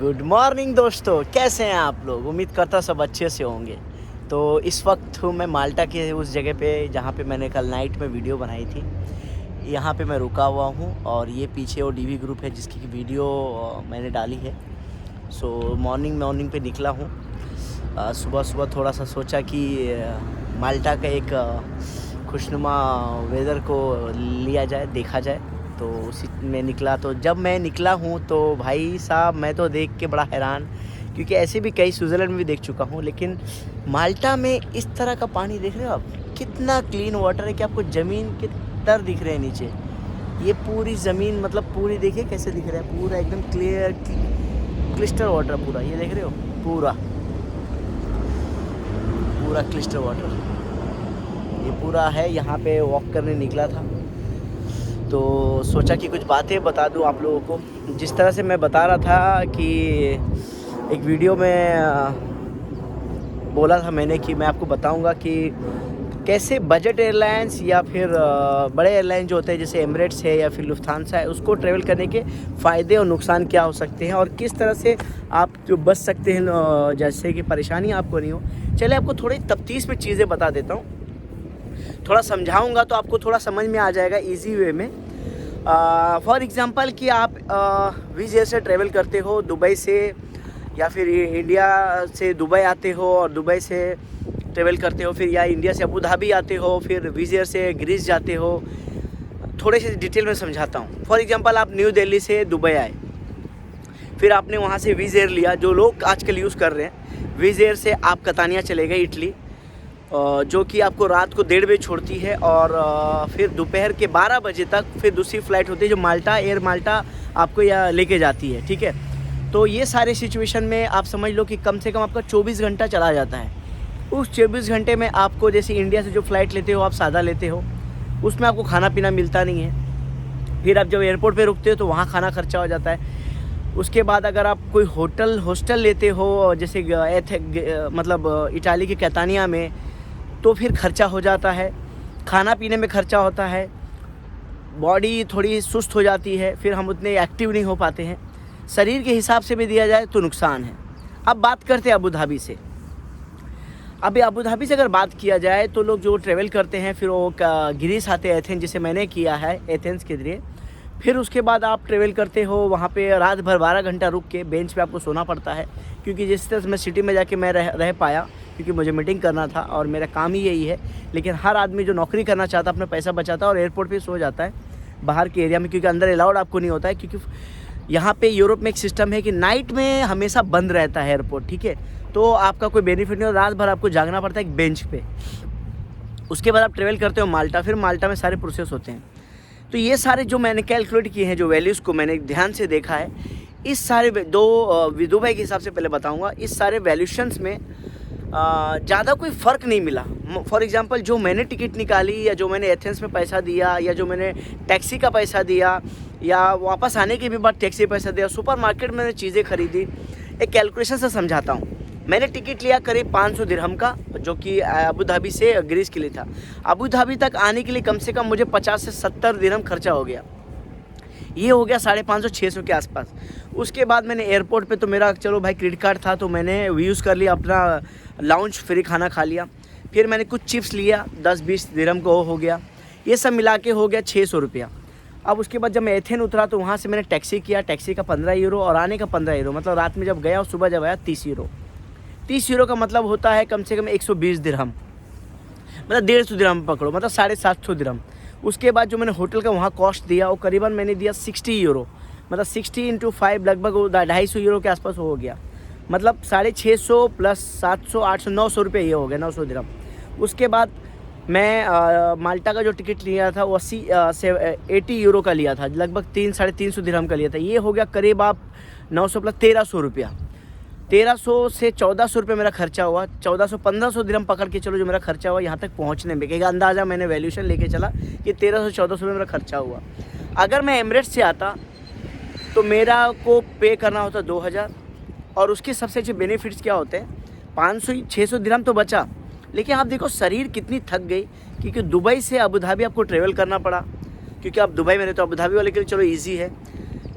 Good morning दोस्तों, कैसे हैं आप लोग। उम्मीद करता सब अच्छे से होंगे। तो इस वक्त हूँ मैं माल्टा के उस जगह पे जहाँ पे मैंने कल नाइट में वीडियो बनाई थी। यहाँ पे मैं रुका हुआ हूँ और ये पीछे वो डीवी ग्रुप है जिसकी वीडियो मैंने डाली है। सो मॉर्निंग पे निकला हूँ। सुबह सुबह थोड़ा सा सोचा कि माल्टा का एक खुशनुमा वेदर को लिया जाए, देखा जाए। तो उसी में निकला। तो जब मैं निकला हूँ तो भाई साहब मैं तो देख के बड़ा हैरान, क्योंकि ऐसे भी कई स्विट्ज़रलैंड में भी देख चुका हूँ, लेकिन माल्टा में इस तरह का पानी देख रहे हो आप। कितना क्लीन वाटर है कि आपको ज़मीन के तर दिख रहे हैं नीचे। ये पूरी ज़मीन मतलब पूरी देखिए कैसे दिख रहा है, पूरा एकदम क्लियर क्लिस्टर वाटर पूरा। ये देख रहे हो पूरा क्लिस्टर वाटर ये पूरा है। यहाँ पे वॉक करने निकला था तो सोचा कि कुछ बातें बता दूं आप लोगों को। जिस तरह से मैं बता रहा था कि एक वीडियो में बोला था मैंने कि मैं आपको बताऊंगा कि कैसे बजट एयरलाइंस या फिर बड़े एयरलाइन जो होते हैं जैसे एमिरेट्स है या फिर लुफ्थांसा है, उसको ट्रैवल करने के फ़ायदे और नुकसान क्या हो सकते हैं और किस तरह से आप जो बच सकते हैं, जैसे कि परेशानी आपको नहीं हो। चलिए आपको थोड़ी तफ्तीश में चीज़ें बता देता हूँ, थोड़ा समझाऊंगा तो आपको थोड़ा समझ में आ जाएगा इजी वे में। फॉर एग्ज़ाम्पल कि आप विज़ एयर से ट्रैवल करते हो दुबई से, या फिर इंडिया से दुबई आते हो और दुबई से ट्रैवल करते हो, फिर या इंडिया से अबू धाबी आते हो, फिर विज़ एयर से ग्रीस जाते हो। थोड़े से डिटेल में समझाता हूँ। फॉर एग्ज़ाम्पल आप न्यू दिल्ली से दुबई आए, फिर आपने वहाँ से विज़ एयर लिया, जो लोग आजकल यूज़ कर रहे हैं। विज़ एयर से आप कतानिया चले गए इटली, जो कि आपको रात को 1:30 बजे छोड़ती है और फिर दोपहर के 12 बजे तक फिर दूसरी फ़्लाइट होती है जो माल्टा एयर माल्टा आपको यहाँ लेके जाती है। ठीक है, तो ये सारे सिचुएशन में आप समझ लो कि कम से कम आपका 24 घंटा चला जाता है। उस 24 घंटे में आपको जैसे इंडिया से जो फ़्लाइट लेते हो आप सादा लेते हो, उसमें आपको खाना पीना मिलता नहीं है। फिर आप जब एयरपोर्ट पर रुकते हो तो वहाँ खाना खर्चा हो जाता है। उसके बाद अगर आप कोई हॉस्टल लेते हो जैसे मतलब इटाली के कैतानिया में, तो फिर खर्चा हो जाता है, खाना पीने में खर्चा होता है, बॉडी थोड़ी सुस्त हो जाती है, फिर हम उतने एक्टिव नहीं हो पाते हैं। शरीर के हिसाब से भी दिया जाए तो नुकसान है। अब बात करते हैं अबू धाबी से। अभी अबू धाबी से अगर बात किया जाए तो लोग जो ट्रैवल करते हैं फिर वो ग्रीस आते हैं, एथेंस, जिसे मैंने किया है एथेंस के जरिए। फिर उसके बाद आप ट्रैवल करते हो, वहाँ पे रात भर 12 घंटा रुक के बेंच पे आपको सोना पड़ता है, क्योंकि जिस तरह से मैं सिटी में जाके मैं रह पाया, क्योंकि मुझे मीटिंग करना था और मेरा काम ही यही है। लेकिन हर आदमी जो नौकरी करना चाहता है अपना पैसा बचाता है और एयरपोर्ट पे सो जाता है बाहर के एरिया में, क्योंकि अंदर अलाउड आपको नहीं होता है। क्योंकि यहाँ पे यूरोप में एक सिस्टम है कि नाइट में हमेशा बंद रहता है एयरपोर्ट। ठीक है, तो आपका कोई बेनिफिट नहीं हो, रात भर आपको जागना पड़ता है एक बेंच पे। उसके बाद आप ट्रैवल करते हो माल्टा, फिर माल्टा में सारे प्रोसेस होते हैं। तो ये सारे जो मैंने कैलकुलेट किए हैं, जो वैल्यूज़ को मैंने ध्यान से देखा है, इस सारे दुबई के हिसाब से पहले बताऊंगा, इस सारे वैल्यूशंस में ज़्यादा कोई फ़र्क नहीं मिला। फॉर एग्ज़ाम्पल जो मैंने टिकट निकाली, या जो मैंने एथेंस में पैसा दिया, या जो मैंने टैक्सी का पैसा दिया, या वापस आने के भी बाद टैक्सी पैसा दिया, सुपरमार्केट में मैंने चीज़ें खरीदी, एक कैलकुलेशन से समझाता हूँ। मैंने टिकट लिया करीब 500 दिरहम का, जो कि अबू धाबी से ग्रीस के लिए था। अबू धाबी तक आने के लिए कम से कम मुझे 50 से 70 दिरहम खर्चा हो गया। ये हो गया 550-600 के आसपास। उसके बाद मैंने एयरपोर्ट पे तो मेरा चलो भाई क्रेडिट कार्ड था, तो मैंने यूज़ कर लिया, अपना लाउंज फ्री खाना खा लिया। फिर मैंने कुछ चिप्स लिया, 10-20 दिरहम को हो गया। ये सब मिला के हो गया 600 रुपया। अब उसके बाद जब मैं एथेन उतरा तो वहाँ से मैंने टैक्सी किया, टैक्सी का 15 यूरो और आने का 15 यूरो, मतलब रात में जब गया और सुबह जब आया 30 यूरो। 30 यूरो का मतलब होता है कम से कम 120 दिरहम, मतलब 150 दिरहम पकड़ो, मतलब 750 दिरहम। उसके बाद जो मैंने होटल का वहाँ कॉस्ट दिया वो करीबन मैंने दिया 60 यूरो, मतलब 60 × 5 लगभग 250 यूरो के आसपास हो गया। मतलब 650 प्लस 700 800 900 रुपये ये हो गया, 900 दिरहम। उसके बाद मैं माल्टा का जो टिकट लिया था वो 80 यूरो का लिया था, लगभग 300-350 दिरहम का लिया था। ये हो गया करीब आप 900 प्लस 1300 रुपया। 1300 से 1400 रुपये मेरा खर्चा हुआ। 1400-1500 दिरहम पकड़ के चलो जो मेरा खर्चा हुआ यहाँ तक पहुँचने में, एक अंदाज़ा मैंने वैल्यूशन लेके चला कि 1300-1400 रुपये मेरा खर्चा हुआ। अगर मैं एमिरेट्स से आता तो मेरा को पे करना होता 2000, और उसके सबसे अच्छे बेनिफिट्स क्या होते हैं, 500-600 दिरहम तो बचा। लेकिन आप देखो शरीर कितनी थक गई, क्योंकि दुबई से अबू धाबी आपको ट्रैवल करना पड़ा, क्योंकि आप दुबई में रहते हो। अबू धाबी वाले के लिए चलो ईजी है,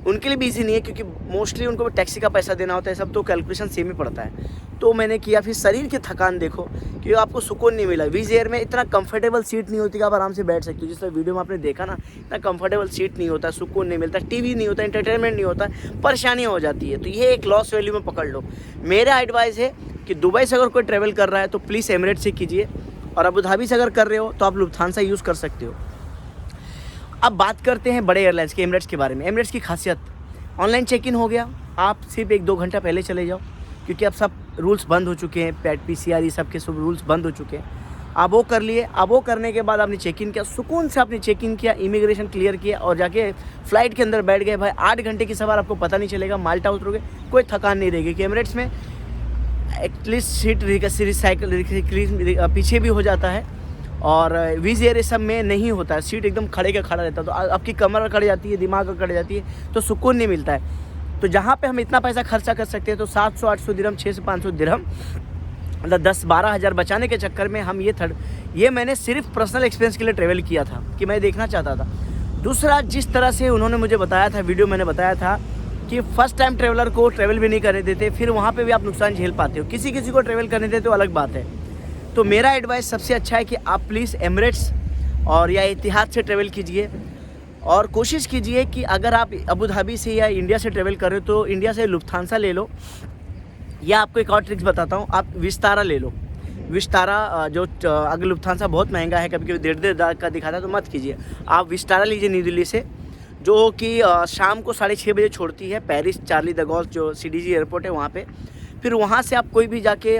उनके लिए भी ईजी नहीं है, क्योंकि मोस्टली उनको टैक्सी का पैसा देना होता है, सब तो कैलकुलेशन सेम ही पड़ता है। तो मैंने किया, फिर शरीर की थकान देखो कि आपको सुकून नहीं मिला। विज़ एयर में इतना कंफर्टेबल सीट नहीं होती कि आप आराम से बैठ सकते हो, जिस वीडियो में आपने देखा ना, इतना कंफर्टेबल सीट नहीं होता, सुकून नहीं मिलता, टीवी नहीं होता, एंटरटेनमेंट नहीं होता, परेशानियाँ हो जाती है। तो ये एक लॉस वैल्यू में पकड़ लो। मेरा एडवाइस है कि दुबई से अगर कोई ट्रैवल कर रहा है तो प्लीज़ एमिरेट्स से कीजिए, और अबू धाबी से अगर कर रहे हो तो आप लुफ्थांसा यूज़ कर सकते हो। अब बात करते हैं बड़े एयरलाइंस के, एमिरेट्स के बारे में। एमिरेट्स की खासियत, ऑनलाइन चेक इन हो गया, आप सिर्फ 1-2 घंटा पहले चले जाओ, क्योंकि अब सब रूल्स बंद हो चुके हैं, पैट PCR ये सब के सब रूल्स बंद हो चुके हैं। आप वो कर लिए, अब वो करने के बाद आपने चेक इन किया, सुकून से आपने चेक इन किया, इमिग्रेशन क्लियर किया और जाके फ़्लाइट के अंदर बैठ गए। भाई 8 घंटे की सफ़र आपको पता नहीं चलेगा, माल्टा उतरोगे कोई थकान नहीं रहेगी। कि एमिरेट्स में एटलीस्ट सीट रिसाइकिल पीछे भी हो जाता है, और विज़ एयर सब में नहीं होता है, सीट एकदम खड़े का खड़ा रहता है, तो आपकी कमर अकड़ जाती है, दिमाग अकड़ जाती है, तो सुकून नहीं मिलता है। तो जहाँ पे हम इतना पैसा खर्चा कर सकते हैं, तो 700-800 दिरहम, 600 से 500 दिरहम, मतलब 10-12 हज़ार बचाने के चक्कर में हम ये मैंने सिर्फ पर्सनल एक्सपीरियंस के लिए ट्रैवल किया था, कि मैं देखना चाहता था। दूसरा, जिस तरह से उन्होंने मुझे बताया था, वीडियो मैंने बताया था कि फ़र्स्ट टाइम ट्रैवलर को ट्रैवल भी नहीं करने देते, फिर वहाँ पे भी आप नुकसान झेल पाते हो। किसी किसी को ट्रैवल करने देते तो अलग बात है। तो मेरा एडवाइस सबसे अच्छा है कि आप प्लीज़ एमिरेट्स और या इतिहाद से ट्रैवल कीजिए, और कोशिश कीजिए कि अगर आप अबू धाबी से या इंडिया से ट्रैवल कर रहे हो तो इंडिया से लुफ्थांसा ले लो, या आपको एक और ट्रिक्स बताता हूँ, आप विस्तारा ले लो। विस्तारा जो अगर लुफ्थांसा बहुत महंगा है, कभी कभी 1.5 लाख का दिखाता है, तो मत कीजिए। आप विस्तारा लीजिए न्यू दिल्ली से, जो कि शाम को 6:30 बजे छोड़ती है, पेरिस चार्ली द गॉल जो CDG एयरपोर्ट है वहाँ पे। फिर वहाँ से आप कोई भी जाके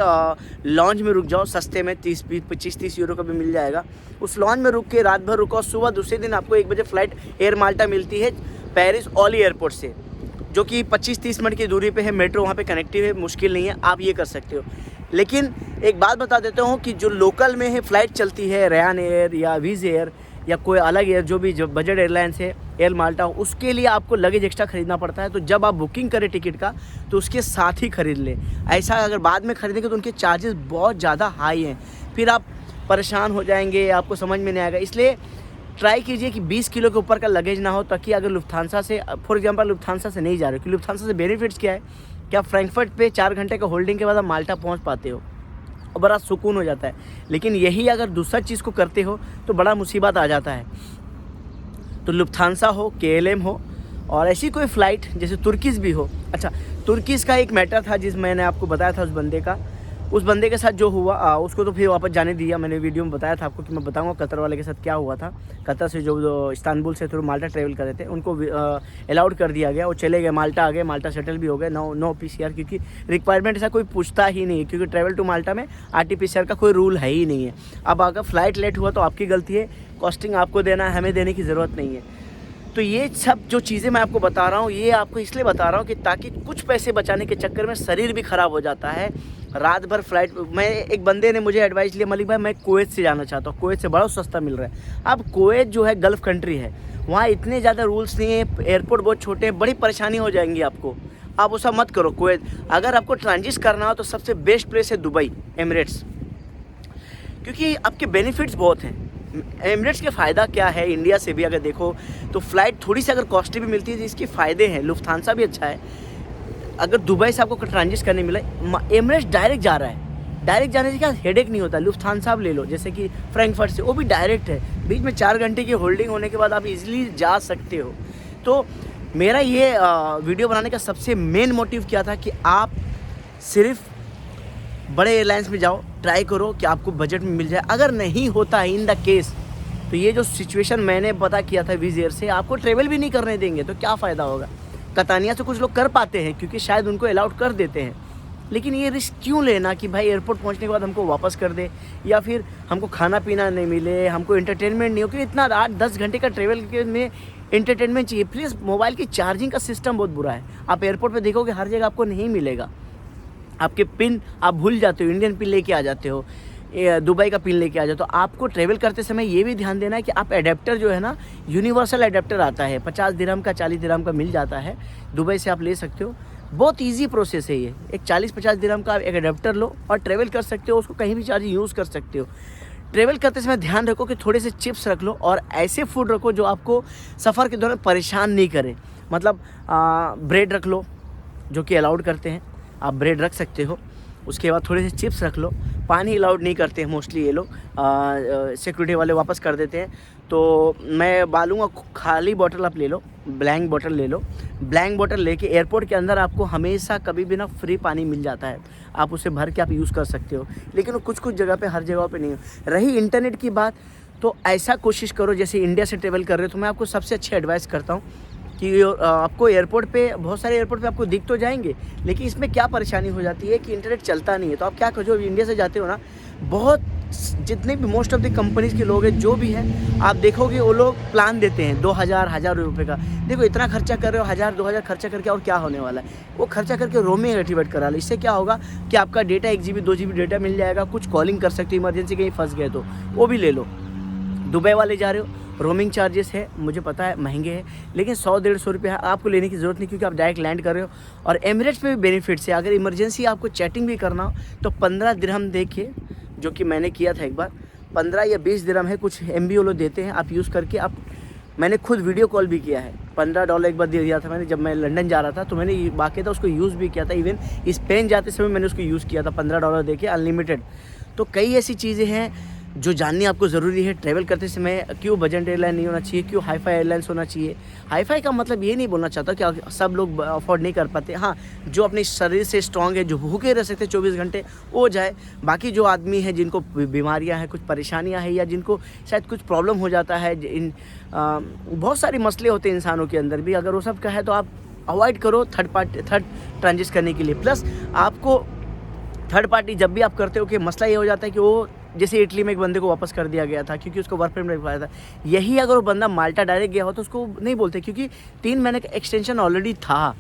लॉन्ज में रुक जाओ, सस्ते में 25-30 यूरो का भी मिल जाएगा। उस लॉन्ज में रुक के रात भर रुको, सुबह दूसरे दिन आपको 1 बजे फ़्लाइट एयर माल्टा मिलती है पेरिस ओली एयरपोर्ट से, जो कि 25-30 मिनट की दूरी पे है। मेट्रो वहाँ पे कनेक्टिव है, मुश्किल नहीं है, आप ये कर सकते हो। लेकिन एक बात बता देता हूँ कि जो लोकल में है फ़्लाइट चलती है, रयान एयर या विज़ एयर या कोई अलग एयर, जो बजट एयरलाइंस है, एयर माल्टा, उसके लिए आपको लगेज एक्स्ट्रा ख़रीदना पड़ता है। तो जब आप बुकिंग करें टिकट का तो उसके साथ ही ख़रीद लें। ऐसा अगर बाद में ख़रीदेंगे तो उनके चार्जेस बहुत ज़्यादा हाई हैं, फिर आप परेशान हो जाएंगे, आपको समझ में नहीं आएगा। इसलिए ट्राई कीजिए कि 20 किलो के ऊपर का लगेज ना हो, ताकि अगर लुफ्थांसा से, फॉर एग्जांपल लुफ्थांसा से नहीं जा रहे हो, कि लुफ्थांसा से बेनिफिट्स क्या है कि आप फ्रैंकफर्ट पे 4 घंटे का होल्डिंग के बाद आप माल्टा पहुंच पाते हो और बड़ा सुकून हो जाता है। लेकिन यही अगर दूसरा चीज़ को करते हो तो बड़ा मुसीबत आ जाता है। तो लुफ्थांसा हो, KLM हो, और ऐसी कोई फ़्लाइट जैसे तुर्कीज़ भी हो। अच्छा, तुर्कीज़ का एक मैटर था जिस मैंने आपको बताया था, उस बंदे के साथ जो हुआ, उसको तो फिर वापस जाने दिया। मैंने वीडियो में बताया था आपको कि मैं बताऊंगा कतर वाले के साथ क्या हुआ था। कतर से जो इस्तांबुल से थ्रू माल्टा ट्रैवल कर रहे थे, उनको अलाउड कर दिया गया, वो चले गए, माल्टा आ गए, माल्टा सेटल भी हो गए। नो PCR, क्योंकि रिक्वायरमेंट ऐसा कोई पूछता ही नहीं है, क्योंकि ट्रैवल टू माल्टा में RT-PCR का कोई रूल है ही नहीं है। अब अगर फ़्लाइट लेट हुआ तो आपकी गलती है, कॉस्टिंग आपको देना है, हमें देने की ज़रूरत नहीं है। तो ये सब जो चीज़ें मैं आपको बता रहा हूँ, ये आपको इसलिए बता रहा हूँ कि ताकि कुछ पैसे बचाने के चक्कर में शरीर भी ख़राब हो जाता है। रात भर फ़्लाइट, मैं एक बंदे ने मुझे एडवाइस लिया, मलिक भाई मैं कुवैत से जाना चाहता हूँ, कुवैत से बड़ा सस्ता मिल रहा है। अब कुवैत जो है गल्फ़ कंट्री है, वहाँ इतने ज़्यादा रूल्स नहीं है, एयरपोर्ट बहुत छोटे हैं, बड़ी परेशानी हो जाएंगी आपको। आप उसका मत करो कुवैत। अगर आपको ट्रांजिट करना हो तो सबसे बेस्ट प्लेस है दुबई, एमिरेट्स, क्योंकि आपके बेनिफिट्स बहुत हैं। एमिरेट्स के फ़ायदा क्या है, इंडिया से भी अगर देखो तो फ़्लाइट थोड़ी सी अगर कॉस्टली भी मिलती है तो इसके फ़ायदे हैं। लुफ्थांसा भी अच्छा है, अगर दुबई से आपको ट्रांजिट करने मिला, एमिरेट्स डायरेक्ट जा रहा है, डायरेक्ट जाने से क्या हेडेक नहीं होता। लुफ्थांसा आप ले लो, जैसे कि फ्रैंकफर्ट से, वो भी डायरेक्ट है, बीच में 4 घंटे की होल्डिंग होने के बाद आप इजीली जा सकते हो। तो मेरा ये वीडियो बनाने का सबसे मेन मोटिव क्या था कि आप सिर्फ बड़े एयरलाइंस में जाओ, ट्राई करो कि आपको बजट में मिल जाए। अगर नहीं होता है इन द केस, तो ये जो सिचुएशन मैंने पता किया था विज़ एयर से, आपको ट्रेवल भी नहीं करने देंगे तो क्या फ़ायदा होगा। कतानिया से कुछ लोग कर पाते हैं क्योंकि शायद उनको अलाउड कर देते हैं, लेकिन ये रिस्क क्यों लेना कि भाई एयरपोर्ट पहुंचने के बाद हमको वापस कर दे, या फिर हमको खाना पीना नहीं मिले, हमको एंटरटेनमेंट नहीं हो, क्योंकि इतना 8-10 घंटे का ट्रेवल में एंटरटेनमेंट चाहिए। प्लीज़, मोबाइल की चार्जिंग का सिस्टम बहुत बुरा है। आप एयरपोर्ट पे देखोगे हर जगह आपको नहीं मिलेगा, आपके पिन आप भूल जाते हो, इंडियन पिन लेके आ जाते हो, दुबई का पिन लेके आ जाते हो। तो आपको ट्रैवल करते समय ये भी ध्यान देना है कि आप एडेप्टर जो है ना, यूनिवर्सल एडेप्टर आता है, 50 दिरहम का 40 दिरहम का मिल जाता है, दुबई से आप ले सकते हो। बहुत इजी प्रोसेस है ये, एक 40-50 दिरहम का एक एडेप्टर लो और ट्रैवल कर सकते हो, उसको कहीं भी चार्जिंग यूज़ कर सकते हो। ट्रैवल करते समय ध्यान रखो कि थोड़े से चिप्स रख लो और ऐसे फूड रखो जो आपको सफ़र के दौरान परेशान नहीं करे। मतलब ब्रेड रख लो, जो कि अलाउड करते हैं, आप ब्रेड रख सकते हो। उसके बाद थोड़े से चिप्स रख लो। पानी अलाउड नहीं करते हैं मोस्टली ये लोग, सिक्योरिटी वाले वापस कर देते हैं। तो मैं बोलूँगा खाली बॉटल आप ले लो, ब्लैंक बॉटल ले लो। ब्लैंक बॉटल लेके एयरपोर्ट के अंदर आपको हमेशा कभी भी ना फ्री पानी मिल जाता है, आप उसे भर के आप यूज़ कर सकते हो। लेकिन वो कुछ कुछ जगह पे, हर जगह पे नहीं हो। रही इंटरनेट की बात, तो ऐसा कोशिश करो जैसे इंडिया से ट्रेवल कर रहे हो, तो मैं आपको सबसे अच्छी एडवाइस करता हूँ कि आपको एयरपोर्ट पे, बहुत सारे एयरपोर्ट पे आपको दिख तो जाएंगे, लेकिन इसमें क्या परेशानी हो जाती है कि इंटरनेट चलता नहीं है। तो आप क्या करो, जो इंडिया से जाते हो ना, बहुत जितने भी मोस्ट ऑफ द कंपनीज़ के लोग हैं, जो भी हैं, आप देखोगे वो लोग प्लान देते हैं 2000 रुपये का। देखो इतना खर्चा कर रहे हो, 1000-2000 खर्चा करके, और क्या होने वाला है? वो खर्चा करके रोमिंग एक्टिवेट करा लो। इससे क्या होगा कि आपका डेटा 1 GB 2 GB डेटा मिल जाएगा, कुछ कॉलिंग कर सकते हो, इमरजेंसी कहीं फंस गए तो वो भी ले लो। दुबई वाले जा रहे हो, रोमिंग चार्जेस है, मुझे पता है महंगे हैं, लेकिन 100-150 रुपये आपको लेने की ज़रूरत नहीं, क्योंकि आप डायरेक्ट लैंड कर रहे हो। और एमिरेट्स में भी बेनिफिट्स है, अगर इमरजेंसी आपको चैटिंग भी करना हो तो 15 दिरहम देखिए, जो कि मैंने किया था एक बार, 15 या 20 दिरहम है, कुछ MB वो लोग देते हैं, आप यूज़ करके आप, मैंने खुद वीडियो कॉल भी किया है, $15 एक बार दे दिया था मैंने, जब मैं लंदन जा रहा था, तो मैंने बाकायदा उसको यूज़ भी किया था। इवन स्पेन जाते समय मैंने उसको यूज़ किया था, $15 दे के अनलिमिटेड। तो कई ऐसी चीज़ें हैं जो जाननी आपको ज़रूरी है ट्रैवल करते समय। क्यों बजट एयरलाइन नहीं होना चाहिए, क्यों हाई फाई एयरलाइंस होना चाहिए। हाई फाई का मतलब ये नहीं बोलना चाहता कि सब लोग अफोर्ड नहीं कर पाते। हाँ, जो अपने शरीर से स्ट्रॉन्ग है, जो भूखे रह सकते 24 घंटे, वो जाए। बाकी जो आदमी है जिनको बीमारियां हैं, कुछ परेशानियां हैं, या जिनको शायद कुछ प्रॉब्लम हो जाता है, बहुत सारे मसले होते हैं इंसानों के अंदर भी, अगर वो सब का है तो आप अवॉइड करो थर्ड ट्रांजिट करने के लिए। प्लस आपको थर्ड पार्टी जब भी आप करते हो कि मसला ये हो जाता है कि वो, जैसे इटली में एक बंदे को वापस कर दिया गया था क्योंकि उसको वर्क परमिट नहीं था। यही अगर वो बंदा माल्टा डायरेक्ट गया हो तो उसको नहीं बोलते, क्योंकि 3 महीने का एक्सटेंशन ऑलरेडी था।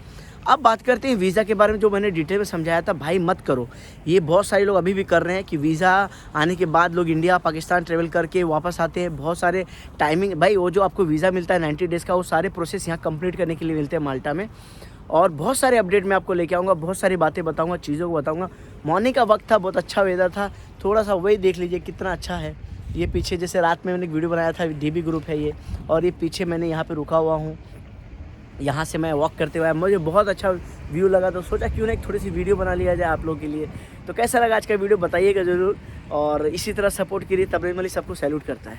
अब बात करते हैं वीज़ा के बारे में, जो मैंने डिटेल में समझाया था। भाई मत करो, ये बहुत सारे लोग अभी भी कर रहे हैं कि वीज़ा आने के बाद लोग इंडिया पाकिस्तान ट्रेवल करके वापस आते हैं। बहुत सारे टाइमिंग, भाई वो जो आपको वीज़ा मिलता है 90 डेज़ का, वो सारे प्रोसेस यहाँ कंप्लीट करने के लिए मिलते हैं माल्टा में। और बहुत सारे अपडेट मैं आपको लेके आऊँगा, बहुत सारी बातें बताऊँगा, चीज़ों को बताऊँगा। मॉर्निंग का वक्त था, बहुत अच्छा वेदर था, थोड़ा सा वही देख लीजिए कितना अच्छा है। ये पीछे जैसे रात में मैंने एक वीडियो बनाया था, DB ग्रुप है ये, और ये पीछे मैंने यहाँ पे रुका हुआ हूँ, यहाँ से मैं वॉक करते हुए, मुझे बहुत अच्छा व्यू लगा, तो सोचा क्यों ना एक थोड़ी सी वीडियो बना लिया जाए आप लोगों के लिए। तो कैसा लगा आज का वीडियो बताइएगा ज़रूर, और इसी तरह सपोर्ट करिए। तबरेज़ मलिक सबको सैल्यूट करता है।